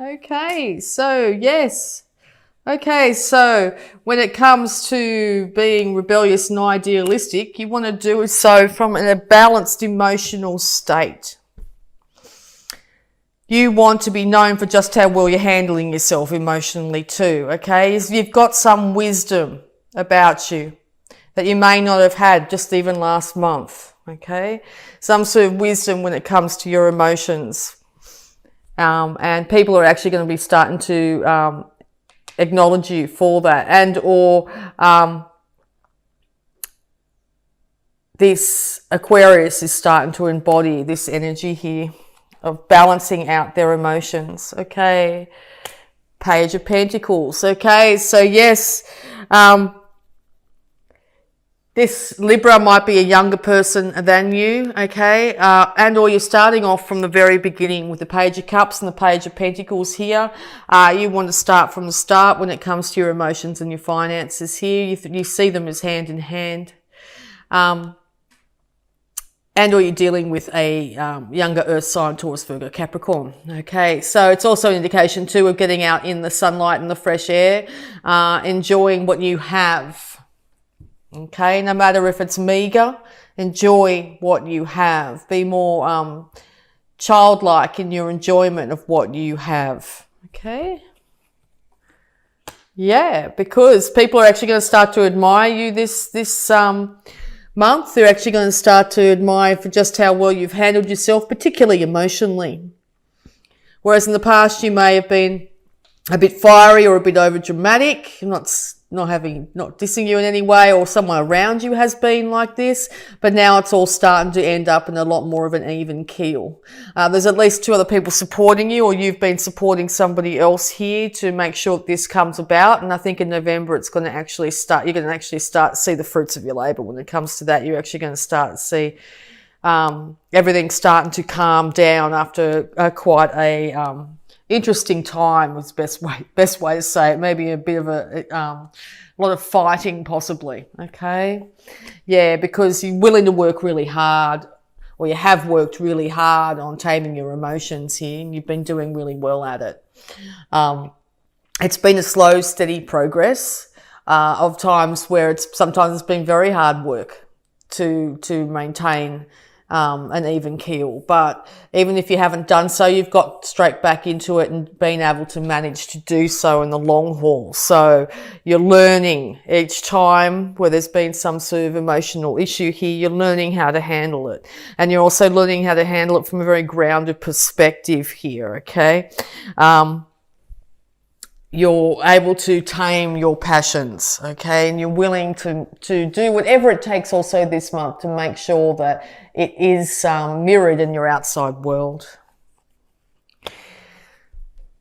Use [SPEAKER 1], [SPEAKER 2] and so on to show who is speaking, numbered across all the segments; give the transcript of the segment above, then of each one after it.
[SPEAKER 1] Okay, so yes. Okay, so when it comes to being rebellious and idealistic, you want to do so from a balanced emotional state. You want to be known for just how well you're handling yourself emotionally too, okay? You've got some wisdom about you that you may not have had just even last month, okay? Some sort of wisdom when it comes to your emotions. And people are actually going to be starting to acknowledge you for that, and or this Aquarius is starting to embody this energy here of balancing out their emotions. Okay, Page of Pentacles. Okay, so yes, this Libra might be a younger person than you, okay? And or you're starting off from the very beginning with the Page of Cups and the Page of Pentacles here. You want to start from the start when it comes to your emotions and your finances here. You see them as hand in hand. And or you're dealing with a younger earth sign, Taurus, Virgo, Capricorn. Okay, so it's also an indication too of getting out in the sunlight and the fresh air, enjoying what you have. Okay, no matter if it's meager, enjoy what you have. Be more childlike in your enjoyment of what you have. Okay. Yeah, because people are actually going to start to admire you this month. They're actually going to start to admire for just how well you've handled yourself, particularly emotionally. Whereas in the past you may have been a bit fiery or a bit over dramatic, not dissing you in any way, or someone around you has been like this, but now it's all starting to end up in a lot more of an even keel. There's at least two other people supporting you, or you've been supporting somebody else here to make sure that this comes about. And I think in November you're going to actually start to see the fruits of your labour. When it comes to that, you're actually going to start to see everything starting to calm down after quite a interesting time was best way to say it. Maybe a bit of a lot of fighting possibly. Okay. Yeah, because you're willing to work really hard, or you have worked really hard on taming your emotions here, and you've been doing really well at it. It's been a slow, steady progress of times where sometimes it's been very hard work to maintain an even keel. But even if you haven't done so, you've got straight back into it and been able to manage to do so in the long haul. So you're learning each time where there's been some sort of emotional issue here, you're learning how to handle it. And you're also learning how to handle it from a very grounded perspective here, okay? You're able to tame your passions, okay? And you're willing to do whatever it takes also this month to make sure that it is mirrored in your outside world.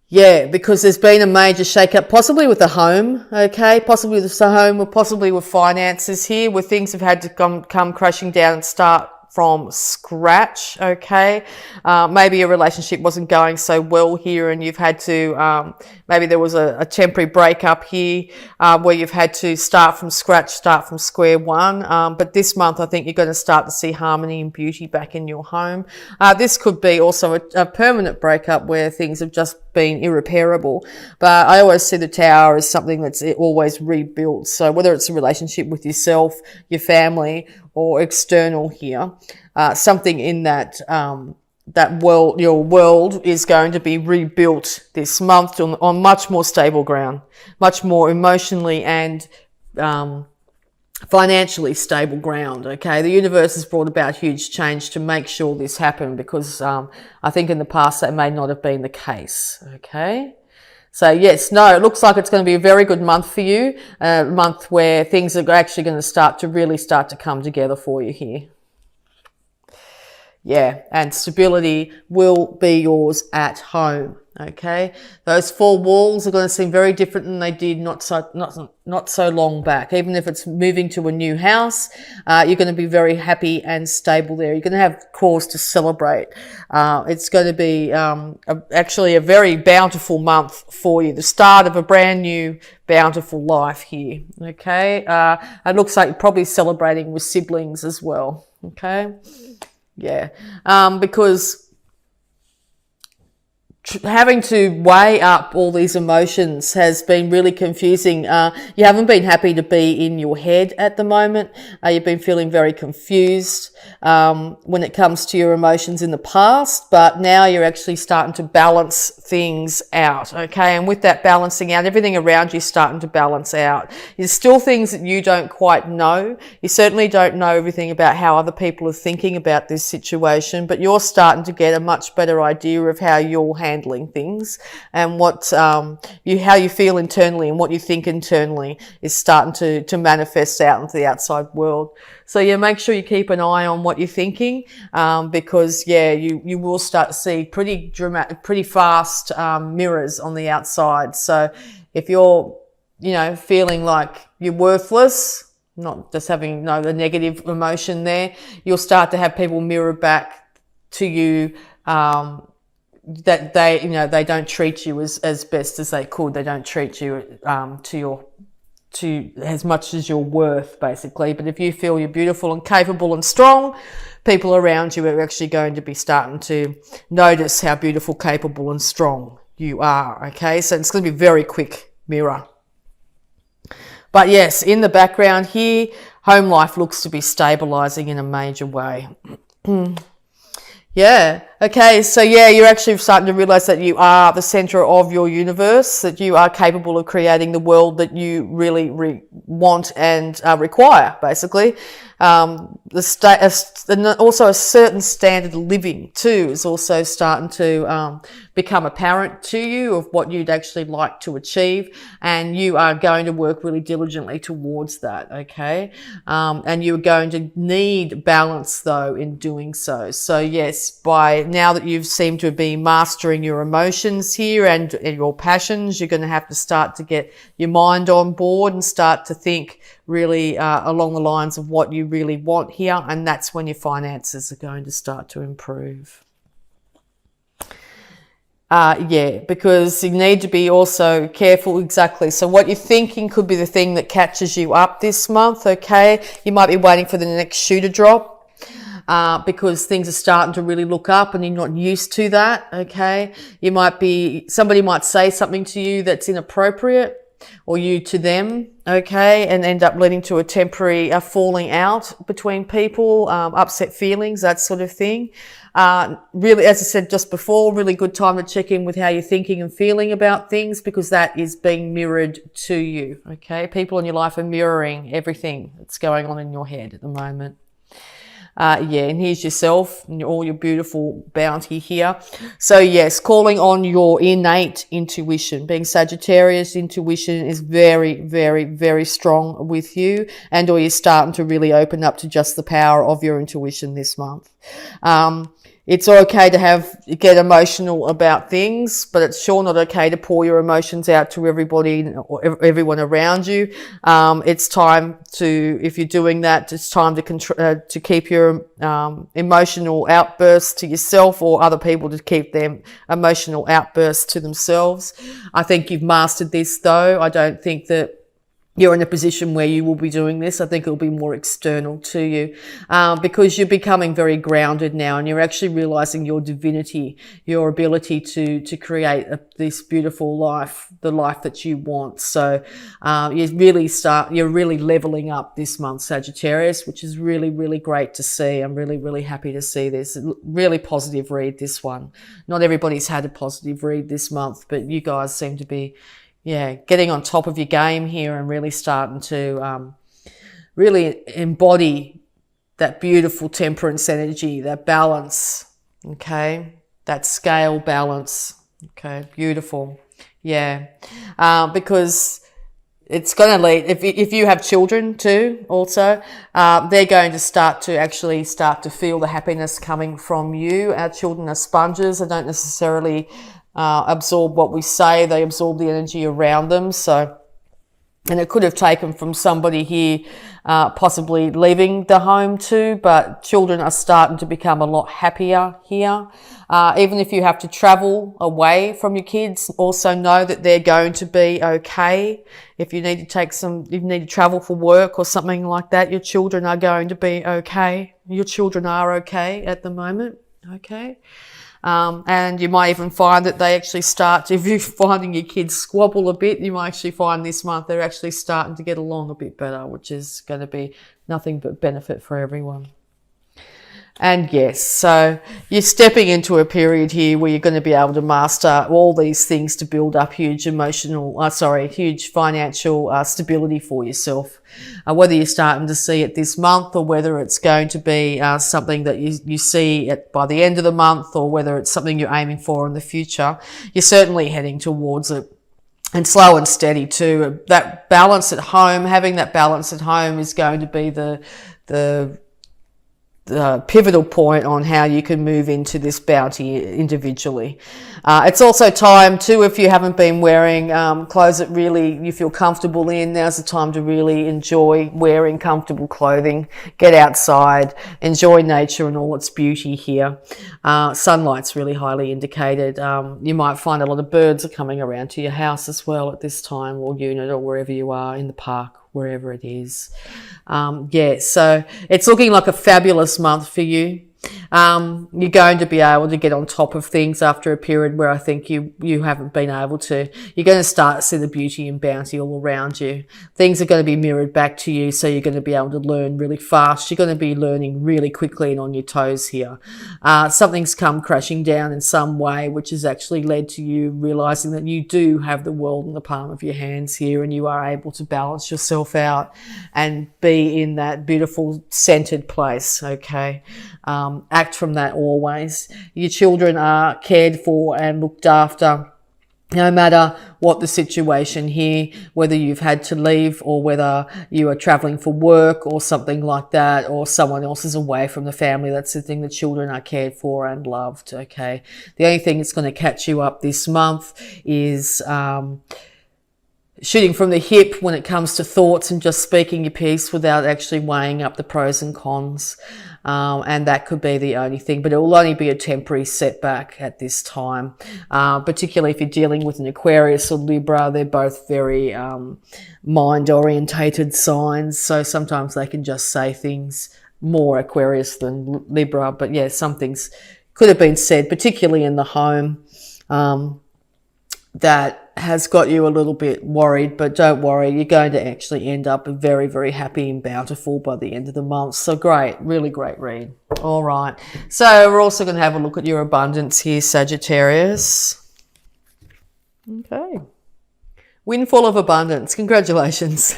[SPEAKER 1] Yeah, because there's been a major shake-up, possibly with the home, okay? Possibly with the home, or possibly with finances here, where things have had to come crashing down and start from scratch, okay? Maybe your relationship wasn't going so well here, and you've had to, maybe there was a temporary breakup here where you've had to start from scratch, start from square one. But this month, I think you're going to start to see harmony and beauty back in your home. This could be also a permanent breakup where things have just been irreparable. But I always see the Tower as something that's always rebuilt. So whether it's a relationship with yourself, your family, or external here, something in that world, your world is going to be rebuilt this month on much more stable ground, much more emotionally and financially stable ground. Okay, the universe has brought about huge change to make sure this happened, because I think in the past that may not have been the case. Okay. So yes, no, it looks like it's going to be a very good month for you, a month where things are actually going to really start to come together for you here. Yeah, and stability will be yours at home. Okay, those four walls are going to seem very different than they did not so long back. Even if it's moving to a new house, you're going to be very happy and stable there. You're going to have cause to celebrate. It's going to be actually a very bountiful month for you. The start of a brand new bountiful life here. Okay, it looks like you're probably celebrating with siblings as well. Okay, yeah, because having to weigh up all these emotions has been really confusing. You haven't been happy to be in your head at the moment. You've been feeling very confused when it comes to your emotions in the past, but now you're actually starting to balance things out, okay? And with that balancing out, everything around you is starting to balance out. There's still things that you don't quite know. You certainly don't know everything about how other people are thinking about this situation, but you're starting to get a much better idea of how you're handling things, and what how you feel internally and what you think internally is starting to manifest out into the outside world. So yeah, make sure you keep an eye on what you're thinking, because yeah, you will start to see pretty dramatic, pretty fast mirrors on the outside. So if you're, feeling like you're worthless, not just having the negative emotion there, you'll start to have people mirror back to you, that they don't treat you as best as they could. They don't treat you to as much as you're worth, basically. But if you feel you're beautiful and capable and strong, people around you are actually going to be starting to notice how beautiful, capable and strong you are, okay? So it's going to be a very quick mirror. But yes, in the background here, home life looks to be stabilizing in a major way. Yeah. Okay. So yeah, you're actually starting to realize that you are the center of your universe, that you are capable of creating the world that you really want and require, basically. Also a certain standard of living too is also starting to become apparent to you of what you'd actually like to achieve, and you are going to work really diligently towards that, okay? And you're going to need balance though in doing so. So yes, by now that you've seemed to be mastering your emotions here and your passions, you're going to have to start to get your mind on board and start to think really along the lines of what you really want here, and that's when your finances are going to start to improve. Because you need to be also careful, exactly. So what you're thinking could be the thing that catches you up this month, okay? You might be waiting for the next shoe to drop, because things are starting to really look up and you're not used to that, okay? Somebody might say something to you that's inappropriate, or you to them, okay, and end up leading to a temporary falling out between people, upset feelings, that sort of thing. Really, as I said just before, really good time to check in with how you're thinking and feeling about things, because that is being mirrored to you, okay? People in your life are mirroring everything that's going on in your head at the moment. And here's yourself and all your beautiful bounty here. So yes, calling on your innate intuition. Being Sagittarius, intuition is very, very, very strong with you, and or you're starting to really open up to just the power of your intuition this month. It's okay to get emotional about things, but it's sure not okay to pour your emotions out to everybody or everyone around you. It's time to, if you're doing that, it's time to keep your emotional outbursts to yourself, or other people to keep their emotional outbursts to themselves. I think you've mastered this though. I don't think that you're in a position where you will be doing this. I think it'll be more external to you, because you're becoming very grounded now, and you're actually realizing your divinity, your ability to create this beautiful life, the life that you want. So you're really leveling up this month, Sagittarius, which is really, really great to see. I'm really, really happy to see this. Really positive read, this one. Not everybody's had a positive read this month, but you guys seem to be getting on top of your game here and really starting to really embody that beautiful temperance energy, that balance, okay? That scale balance, okay? Beautiful, because it's going to lead, if you have children too also, they're going to start to feel the happiness coming from you. Our children are sponges. They don't necessarily absorb what we say, they absorb the energy around them. So, and it could have taken from somebody here possibly leaving the home too, but children are starting to become a lot happier here. Even if you have to travel away from your kids, also know that they're going to be okay. If you need to travel for work or something like that, your children are going to be okay. Your children are okay at the moment, okay? And you might even find that they actually start to, if you're finding your kids squabble a bit, you might actually find this month they're actually starting to get along a bit better, which is going to be nothing but benefit for everyone. And yes, so you're stepping into a period here where you're going to be able to master all these things to build up huge huge financial stability for yourself. Whether you're starting to see it this month or whether it's going to be something that you see by the end of the month, or whether it's something you're aiming for in the future, you're certainly heading towards it. And slow and steady too. That balance at home, having that balance at home is going to be the pivotal point on how you can move into this bounty individually. It's also time too, if you haven't been wearing clothes that really you feel comfortable in, now's the time to really enjoy wearing comfortable clothing. Get outside, enjoy nature and all its beauty here. Sunlight's really highly indicated. You might find a lot of birds are coming around to your house as well at this time, or unit, or wherever you are in the park, wherever it is. So it's looking like a fabulous month for you. You're going to be able to get on top of things after a period where I think you haven't been able to. You're going to start to see the beauty and bounty all around you. Things are going to be mirrored back to you, so you're going to be able to learn really fast. You're going to be learning really quickly and on your toes here. Something's come crashing down in some way, which has actually led to you realizing that you do have the world in the palm of your hands here, and you are able to balance yourself out and be in that beautiful centered place, okay? Act from that always. Your children are cared for and looked after, no matter what the situation here, whether you've had to leave or whether you are traveling for work or something like that, or someone else is away from the family. That's the thing, the children are cared for and loved, okay? The only thing that's going to catch you up this month is shooting from the hip when it comes to thoughts and just speaking your piece without actually weighing up the pros and cons. And that could be the only thing, but it will only be a temporary setback at this time. Particularly if you're dealing with an Aquarius or Libra, they're both very mind-orientated signs. So sometimes they can just say things, more Aquarius than Libra. But yeah, some things could have been said, particularly in the home, that has got you a little bit worried, but don't worry, you're going to actually end up very, very happy and bountiful by the end of the month. So great, really great read. All right. So we're also going to have a look at your abundance here, Sagittarius. Okay. Windfall of abundance. Congratulations.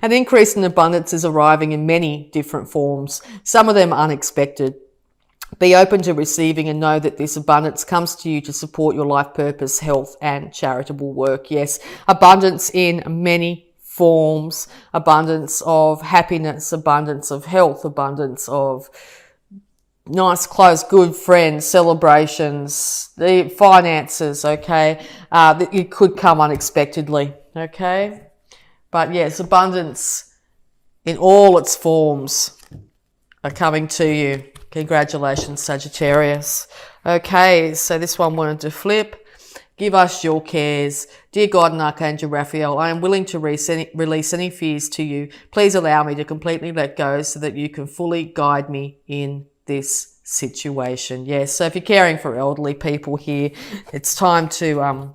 [SPEAKER 1] An increase in abundance is arriving in many different forms, some of them unexpected. Be open to receiving and know that this abundance comes to you to support your life purpose, health, and charitable work. Yes, abundance in many forms. Abundance of happiness, abundance of health, abundance of nice clothes, good friends, celebrations, the finances, okay? It could come unexpectedly, okay? But yes, abundance in all its forms are coming to you. Congratulations, Sagittarius. Okay, so this one wanted to flip. Give us your cares. Dear God and Archangel Raphael, I am willing to release any fears to you. Please allow me to completely let go so that you can fully guide me in this situation. Yes, so if you're caring for elderly people here, it's time to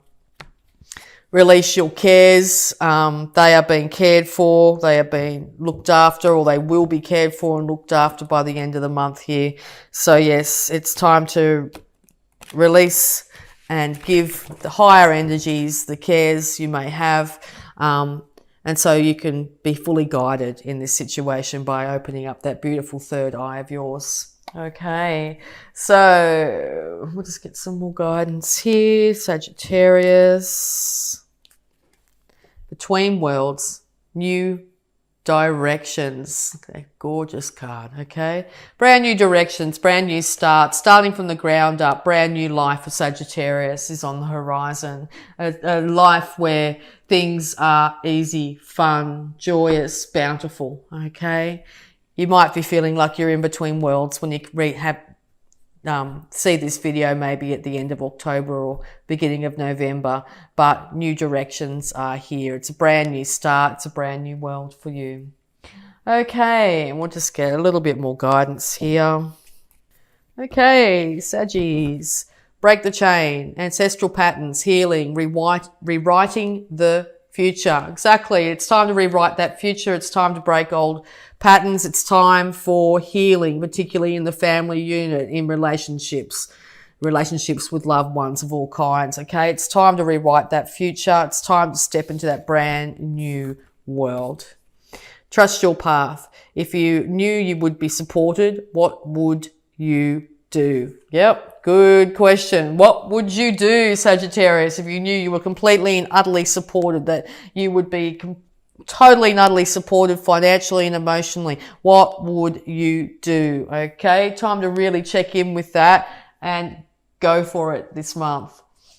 [SPEAKER 1] release your cares. They are being cared for, they are being looked after, or they will be cared for and looked after by the end of the month here. So yes, it's time to release and give the higher energies the cares you may have. And so you can be fully guided in this situation by opening up that beautiful third eye of yours. Okay, so we'll just get some more guidance here. Sagittarius. Between worlds, new directions. Okay, gorgeous card, okay? Brand new directions, brand new start, starting from the ground up, brand new life for Sagittarius is on the horizon. A life where things are easy, fun, joyous, bountiful, okay? You might be feeling like you're in between worlds when you see this video maybe at the end of October or beginning of November, but new directions are here. It's a brand new start. It's a brand new world for you. Okay, and we'll just get a little bit more guidance here. Okay, Saggies. break the chain, ancestral patterns, healing, rewriting the future. Exactly. It's time to rewrite that future. It's time to break old patterns. It's time for healing, particularly in the family unit, in relationships with loved ones of all kinds. Okay. It's time to rewrite that future. It's time to step into that brand new world. Trust your path. If you knew you would be supported, what would you do? Yep, good question. What would you do, Sagittarius, if you knew you were completely and utterly supported, that you would be totally and utterly supported financially and emotionally? What would you do? Okay, time to really check in with that and go for it this month.